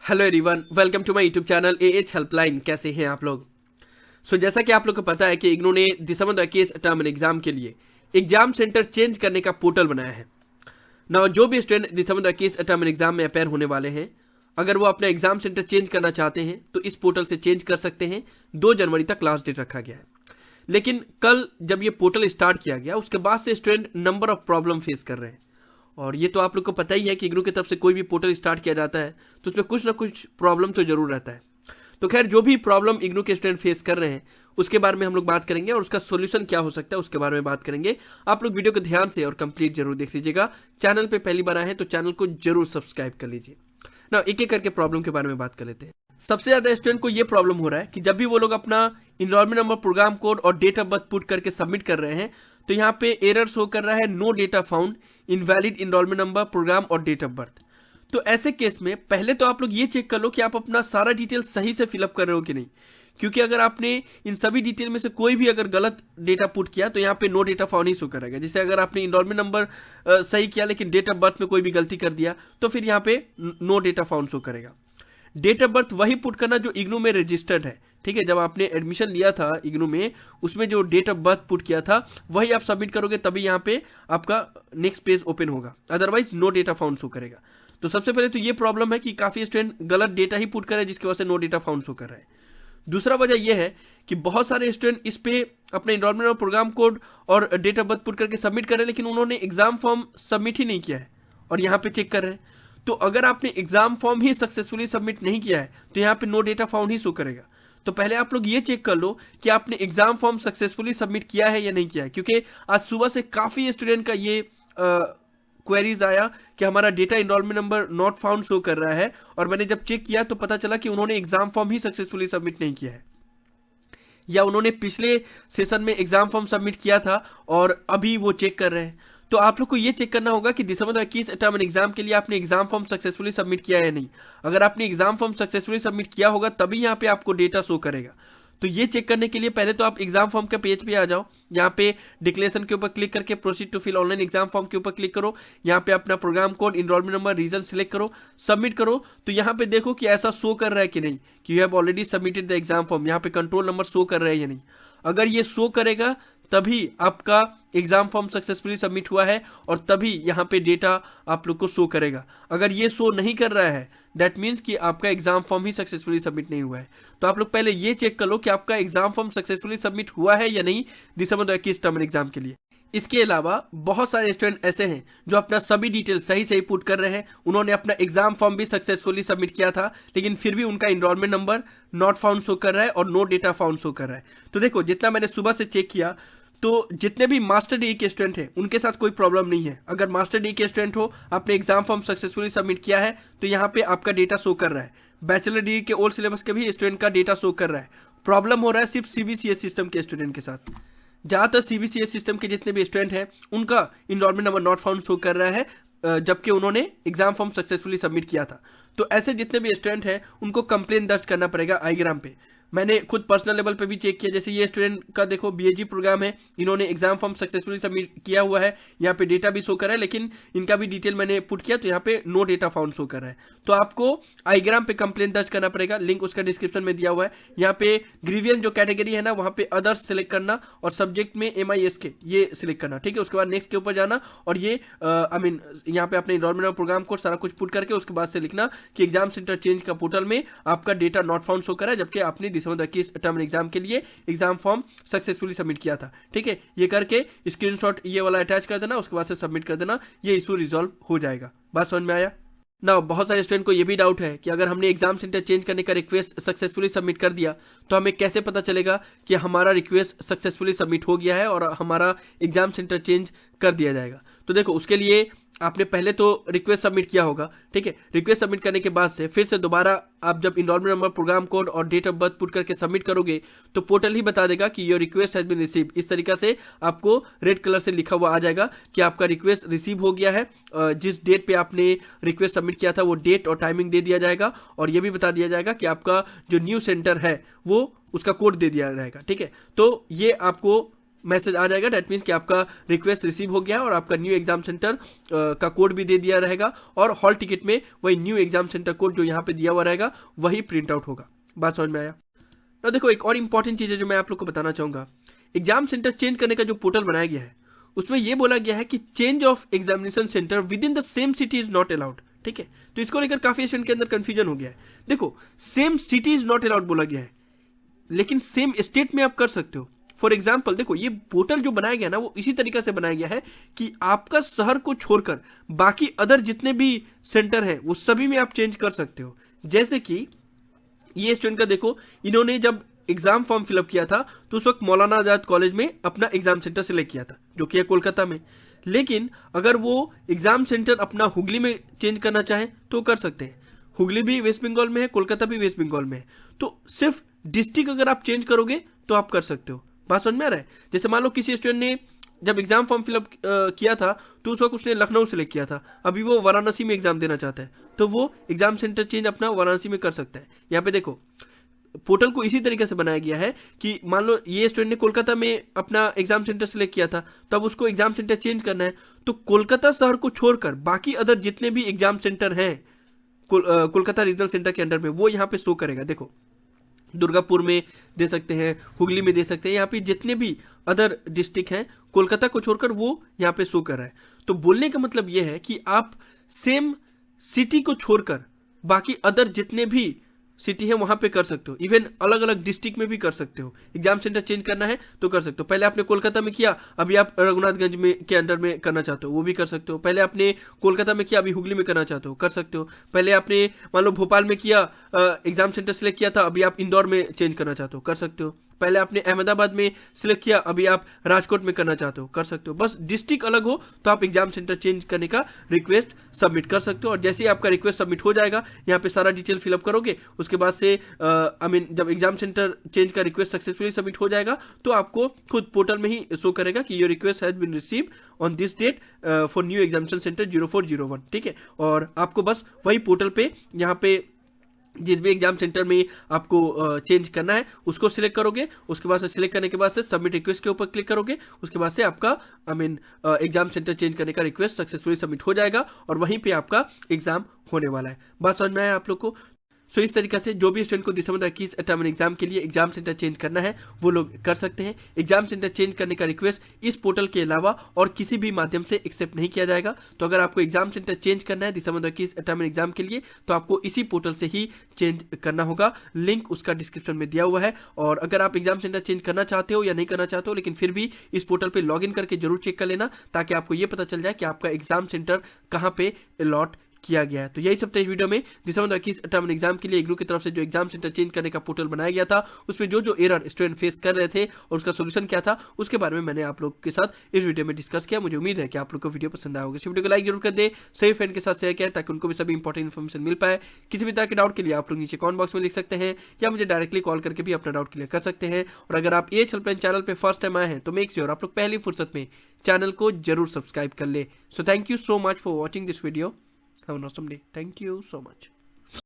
Hello everyone, welcome to my YouTube channel AH helpline. कैसे हैं आप लोग? जैसा कि आप लोग को पता है कि इग्नू ने दिसंबर 2021 टर्म एंड एग्जाम के लिए एग्जाम सेंटर चेंज करने का पोर्टल बनाया है ना। जो भी student December 2021 term and exam में अपेयर होने वाले हैं, अगर वो अपना एग्जाम सेंटर चेंज करना चाहते हैं तो इस पोर्टल से चेंज कर सकते हैं। 2 जनवरी तक लास्ट डेट रखा गया है। लेकिन कल जब ये पोर्टल स्टार्ट किया गया, उसके बाद से student number of problem face कर रहे हैं। और ये तो आप लोग को पता ही है कि इग्नू की तरफ से कोई भी पोर्टल स्टार्ट किया जाता है तो उसमें कुछ ना कुछ प्रॉब्लम तो जरूर रहता है। तो खैर, जो भी प्रॉब्लम इग्नू के स्टूडेंट फेस कर रहे हैं उसके बारे में हम लोग बात करेंगे और उसका सोल्यूशन क्या हो सकता है उसके बारे में बात करेंगे। आप लोग वीडियो को ध्यान से और कंप्लीट जरूर देख लीजिएगा। चैनल पे पहली बार आए हैं तो चैनल को जरूर सब्सक्राइब कर लीजिए ना। एक एक करके प्रॉब्लम के बारे में बात कर लेते हैं। सबसे ज्यादा स्टूडेंट को ये प्रॉब्लम हो रहा है कि जब भी वो लोग अपना इनरोलमेंट नंबर, प्रोग्राम कोड और डेट ऑफ बर्थ पुट करके सबमिट कर रहे हैं तो यहाँ पे एरर शो कर रहा है, no data found, invalid enrolment number, programme और डेट ऑफ बर्थ। तो ऐसे केस में पहले तो आप लोग ये चेक कर लो कि आप अपना सारा डिटेल सही से फिलअप कर रहे हो कि नहीं, क्योंकि अगर आपने इन सभी डिटेल में से कोई भी अगर गलत डेटा पुट किया तो यहाँ पे नो डेटा फाउंड ही शो करेगा। जैसे अगर आपने इनरोलमेंट नंबर सही किया लेकिन डेट ऑफ बर्थ में कोई भी गलती कर दिया तो फिर यहाँ पे नो डेटा फाउंड शो करेगा। डेट ऑफ बर्थ वही पुट करना जो इग्नू में रजिस्टर्ड है, ठीक है। जब आपने एडमिशन लिया था इग्नू में, उसमें जो डेट ऑफ बर्थ पुट किया था वही आप सबमिट करोगे, तभी यहाँ पे आपका नेक्स्ट पेज ओपन होगा, otherwise no data found show करेगा। तो सबसे पहले तो ये प्रॉब्लम है कि काफी स्टूडेंट गलत डेटा ही पुट कर रहे हैं, जिसकी वजह से नो डेटा फाउंड शो कर रहा है। दूसरा वजह यह है कि बहुत सारे स्टूडेंट इस पे अपने इनरोलमेंट और प्रोग्राम कोड और डेट ऑफ बर्थ पुट करके सबमिट कर रहे हैं, लेकिन उन्होंने एग्जाम फॉर्म सबमिट ही नहीं किया है और यहाँ पे चेक कर रहे हैं। तो अगर आपने एग्जाम फॉर्म ही सक्सेसफुली सबमिट नहीं किया है तो यहाँ पे नो डेटा फाउंड ही शो करेगा। तो पहले आप लोग ये चेक कर लो कि आपने एग्जाम फॉर्म सक्सेसफुली सबमिट किया है या नहीं किया है, क्योंकि आज सुबह से काफी स्टूडेंट का ये क्वेरीज आया कि हमारा data enrolment number not found show कर रहा है, और मैंने जब चेक किया तो पता चला कि उन्होंने एग्जाम फॉर्म ही सक्सेसफुली सबमिट नहीं किया है, या उन्होंने पिछले सेशन में एग्जाम फॉर्म सबमिट किया था और अभी वो चेक कर रहे हैं। तो आप लोग को ये चेक करना होगा कि दिसंबर 2021 टर्म एंड एग्जाम के लिए आपने एग्जाम फॉर्म सक्सेसफुली सबमिट किया है या नहीं। अगर आपने एग्जाम फॉर्म सक्सेसफुली सबमिट किया होगा तभी यहाँ पे आपको डेटा शो करेगा। तो ये चेक करने के लिए पहले तो आप एग्जाम फॉर्म के पेज पे आ जाओ, यहाँ पे डिक्लेरेशन के ऊपर क्लिक करके proceed to fill online exam form के ऊपर क्लिक करो। यहाँ पे अपना programme code, enrolment number, reason select करो, सबमिट करो। तो यहाँ पे देखो कि ऐसा शो कर रहा है कि नहीं कि you have already submitted the exam form. यहाँ पे कंट्रोल नंबर शो कर रहा है या नहीं। अगर ये शो करेगा तभी आपका एग्जाम फॉर्म सक्सेसफुली सबमिट हुआ है और तभी यहाँ पे डेटा आप लोग को शो करेगा। अगर ये शो नहीं कर रहा है दैट मीन्स कि आपका एग्जाम फॉर्म ही सक्सेसफुली सबमिट नहीं हुआ है। तो आप लोग पहले ये चेक कर लो कि आपका एग्जाम फॉर्म सक्सेसफुली सबमिट हुआ है या नहीं दिसंबर 2021 टर्म एंड एग्जाम के लिए। इसके अलावा बहुत सारे स्टूडेंट ऐसे हैं जो अपना सभी डिटेल सही पुट कर रहे हैं। उन्होंने अपना एग्जाम फॉर्म भी सक्सेसफुली सबमिट किया था, लेकिन फिर भी उनका enrolment number not found show कर रहा है और नो डेटा फाउंड शो कर रहा है। तो देखो, जितना मैंने सुबह से चेक किया तो जितने भी मास्टर डिग्री के स्टूडेंट हैं उनके साथ कोई प्रॉब्लम नहीं है। अगर मास्टर डिग्री के स्टूडेंट हो, आपने एग्जाम फॉर्म सक्सेसफुली सबमिट किया है तो यहाँ पे आपका डेटा शो कर रहा है। बैचलर डिग्री के ओल्ड सिलेबस के भी स्टूडेंट का डेटा शो कर रहा है। प्रॉब्लम हो रहा है सिर्फ सीबीसीएस सिस्टम के स्टूडेंट के साथ। ज़्यादातर सीबीसीएस सिस्टम के जितने भी स्टूडेंट हैं उनका enrolment number not found show कर रहा है, जबकि उन्होंने एग्जाम फॉर्म सक्सेसफुली सबमिट किया था। तो ऐसे जितने भी स्टूडेंट हैं उनको कंप्लेन दर्ज करना पड़ेगा आईग्राम पे। मैंने खुद पर्सनल लेवल पे भी चेक किया। जैसे ये स्टूडेंट का देखो, बीएजी प्रोग्राम है, इन्होंने एग्जाम फॉर्म सक्सेसफुली सबमिट किया हुआ है, यहाँ पे डेटा भी शो कर रहा है, लेकिन इनका भी डिटेल मैंने पुट किया तो यहाँ पे नो डेटा फाउंड शो कर रहा है। तो आपको आईग्राम पे कंप्लेन दर्ज करना पड़ेगा, लिंक उसका डिस्क्रिप्शन में दिया हुआ है। यहाँ पे ग्रीवियन जो कैटेगरी है ना, वहाँ पे अदर्स सेलेक्ट करना और सब्जेक्ट में MISK ये सिलेक्ट करना, ठीक है। उसके बाद नेक्स्ट के ऊपर जाना और ये यहाँ पे अपने इनरोलमेंट और प्रोग्राम कोड सारा कुछ पुट करके उसके बाद से लिखना कि एग्जाम सेंटर चेंज का पोर्टल में आपका डेटा नॉट फाउंड शो कर रहा है, जबकि आपने दिसंबर 2021 टर्म एग्जाम के लिए एग्जाम फॉर्म सक्सेसफुली सबमिट किया था, ठीक है। ये करके स्क्रीनशॉट ये वाला अटैच कर देना, उसके बाद से सबमिट कर देना, ये इशू रिजॉल्व हो जाएगा। बात समझ में आया ना? बहुत सारे स्टूडेंट को ये भी डाउट है कि अगर हमने एग्जाम सेंटर चेंज करने का रिक्वेस्ट सक्सेसफुली सबमिट कर दिया तो हमें कैसे पता चलेगा कि हमारा रिक्वेस्ट सक्सेसफुली सबमिट हो गया है और हमारा एग्जाम सेंटर चेंज कर दिया जाएगा। तो देखो, उसके लिए आपने पहले तो रिक्वेस्ट सबमिट किया होगा, ठीक है। रिक्वेस्ट सबमिट करने के बाद से फिर से दोबारा आप जब इनरोलमेंट नंबर, प्रोग्राम कोड और डेट ऑफ बर्थ पुट करके सबमिट करोगे तो पोर्टल ही बता देगा कि your request has been receive. इस तरीका से आपको रेड कलर से लिखा हुआ आ जाएगा कि आपका रिक्वेस्ट रिसीव हो गया है। जिस डेट पे आपने रिक्वेस्ट सबमिट किया था वो डेट और टाइमिंग दे दिया जाएगा, और ये भी बता दिया जाएगा कि आपका जो न्यू सेंटर है वो उसका कोड दे दिया जाएगा, ठीक है। तो ये आपको मैसेज आ जाएगा। डेट मीन्स कि आपका रिक्वेस्ट रिसीव हो गया और आपका न्यू एग्जाम सेंटर का कोड भी दे दिया रहेगा और हॉल टिकट में वही न्यू एग्जाम सेंटर कोड जो यहाँ पे दिया हुआ रहेगा वही प्रिंट आउट होगा। बात समझ में आया? तो देखो एक और इंपॉर्टेंट चीज़ है जो मैं आप लोग को बताना चाहूँगा। एग्जाम सेंटर चेंज करने का जो पोर्टल बनाया गया है उसमें यह बोला गया है कि change of examination centre with in the same city is not allowed. ठीक है, तो इसको लेकर काफी स्टूडेंट के अंदर कंफ्यूजन हो गया है। देखो same city is not allowed बोला गया है, लेकिन सेम स्टेट में आप कर सकते हो। फॉर एग्जाम्पल देखो ये पोर्टल जो बनाया गया ना वो इसी तरीके से बनाया गया है कि आपका शहर को छोड़कर बाकी अदर जितने भी सेंटर हैं वो सभी में आप चेंज कर सकते हो। जैसे कि ये स्टूडेंट का देखो, इन्होंने जब एग्जाम फॉर्म फिलअप किया था तो उस वक्त मौलाना आजाद कॉलेज में अपना एग्जाम सेंटर सिलेक्ट किया था जो कि है कोलकाता में। लेकिन अगर वो एग्जाम सेंटर अपना हुगली में चेंज करना चाहे तो कर सकते हैं। हुगली भी वेस्ट बंगाल में है, कोलकाता भी वेस्ट बंगाल में है, तो सिर्फ डिस्ट्रिक्ट अगर आप चेंज करोगे तो आप कर सकते हो। बात समझ में आ रहा है? जैसे मान लो किसी स्टूडेंट ने जब एग्जाम फॉर्म फिलअप किया था तो उस वक्त उसने लखनऊ सेलेक्ट किया था, अभी वो वाराणसी में एग्जाम देना चाहता है तो वो एग्जाम सेंटर चेंज अपना वाराणसी में कर सकता है। यहाँ पे देखो पोर्टल को इसी तरीके से बनाया गया है कि मान लो ये स्टूडेंट ने कोलकाता में अपना एग्जाम सेंटर सिलेक्ट किया था, तब उसको एग्जाम सेंटर चेंज करना है तो कोलकाता शहर को छोड़कर बाकी अदर जितने भी एग्जाम सेंटर हैं कोलकाता रीजनल सेंटर के अंडर में वो यहाँ पे शो करेगा। देखो दुर्गापुर में दे सकते हैं, हुगली में दे सकते हैं, यहाँ पे जितने भी अदर डिस्ट्रिक्ट हैं कोलकाता को छोड़कर वो यहाँ पे शो कर रहा है। तो बोलने का मतलब ये है कि आप सेम सिटी को छोड़कर बाकी अदर जितने भी सिटी है वहां पे कर सकते हो। इवन अलग अलग डिस्ट्रिक्ट में भी कर सकते हो। एग्जाम सेंटर चेंज करना है तो कर सकते हो। पहले आपने कोलकाता में किया, अभी आप रघुनाथगंज में के अंडर में करना चाहते हो वो भी कर सकते हो। पहले आपने कोलकाता में किया, अभी हुगली में करना चाहते हो कर सकते हो। पहले आपने मान लो भोपाल में किया, एग्जाम सेंटर सिलेक्ट किया था, अभी आप इंदौर में चेंज करना चाहते हो कर सकते हो। पहले आपने अहमदाबाद में सिलेक्ट किया, अभी आप राजकोट में करना चाहते हो कर सकते हो। बस डिस्ट्रिक्ट अलग हो तो आप एग्जाम सेंटर चेंज करने का रिक्वेस्ट सबमिट कर सकते हो। और जैसे ही आपका रिक्वेस्ट सबमिट हो जाएगा यहाँ पे सारा डिटेल फिलअप करोगे, उसके बाद से जब एग्जाम सेंटर चेंज का रिक्वेस्ट सक्सेसफुली सबमिट हो जाएगा तो आपको खुद पोर्टल में ही शो करेगा कि your request has been received on this date for new examination centre 0401। ठीक है, और आपको बस वही पोर्टल पे यहाँ पे जिस भी एग्जाम सेंटर में आपको चेंज करना है उसको सिलेक्ट करोगे, उसके बाद से सिलेक्ट करने के बाद से सबमिट रिक्वेस्ट के ऊपर क्लिक करोगे, उसके बाद से आपका एग्जाम सेंटर चेंज करने का रिक्वेस्ट सक्सेसफुली सबमिट हो जाएगा और वहीं पे आपका एग्जाम होने वाला है। बात समझ में आया आप लोग को? सो इस तरीके से जो भी स्टूडेंट को दिसंबर 21 टर्म एग्जाम के लिए एग्जाम सेंटर चेंज करना है वो लोग कर सकते हैं। एग्जाम सेंटर चेंज करने का रिक्वेस्ट इस पोर्टल के अलावा और किसी भी माध्यम से एक्सेप्ट नहीं किया जाएगा। तो अगर आपको एग्जाम सेंटर चेंज करना है दिसंबर 21 टर्म एग्जाम के लिए तो आपको इसी पोर्टल से ही चेंज करना होगा। लिंक उसका डिस्क्रिप्शन में दिया हुआ है। और अगर आप एग्जाम सेंटर चेंज करना चाहते हो या नहीं करना चाहते हो लेकिन फिर भी इस पोर्टल पर लॉग इन करके जरूर चेक कर लेना ताकि आपको ये पता चल जाए कि आपका एग्जाम सेंटर कहाँ पे अलॉट किया गया है। तो यही सब था इस वीडियो में। दिसंबर 21 टर्म एग्जाम के लिए इग्नू की तरफ से जो एग्जाम सेंटर चेंज करने का पोर्टल बनाया गया था उसमें जो जो एरर स्टूडेंट फेस कर रहे थे और उसका सोल्यूशन क्या था उसके बारे में मैंने आप लोग के साथ इस वीडियो में डिस्कस किया। मुझे उम्मीद है कि आप लोग को वीडियो पसंद आया होगा। इस वीडियो को लाइक जरूर कर दे, सही फ्रेंड के साथ शेयर किया ताकि उनको भी सभी इंपॉर्टेंट इन्फॉर्मेशन मिल पाए। किसी भी तरह के डाउट के लिए आप लोग नीचे कमेंट बॉक्स में लिख सकते हैं या मुझे डायरेक्टली कॉल करके भी अपना डाउट क्लियर कर सकते हैं। और अगर आप एएच हेल्पलाइन चैनल पे फर्स्ट टाइम आए हैं तो मेक श्योर आप लोग पहली फुर्सत में चैनल को जरूर सब्सक्राइब कर ले। So thank you so much for watching this video. Have an awesome day. Thank you so much.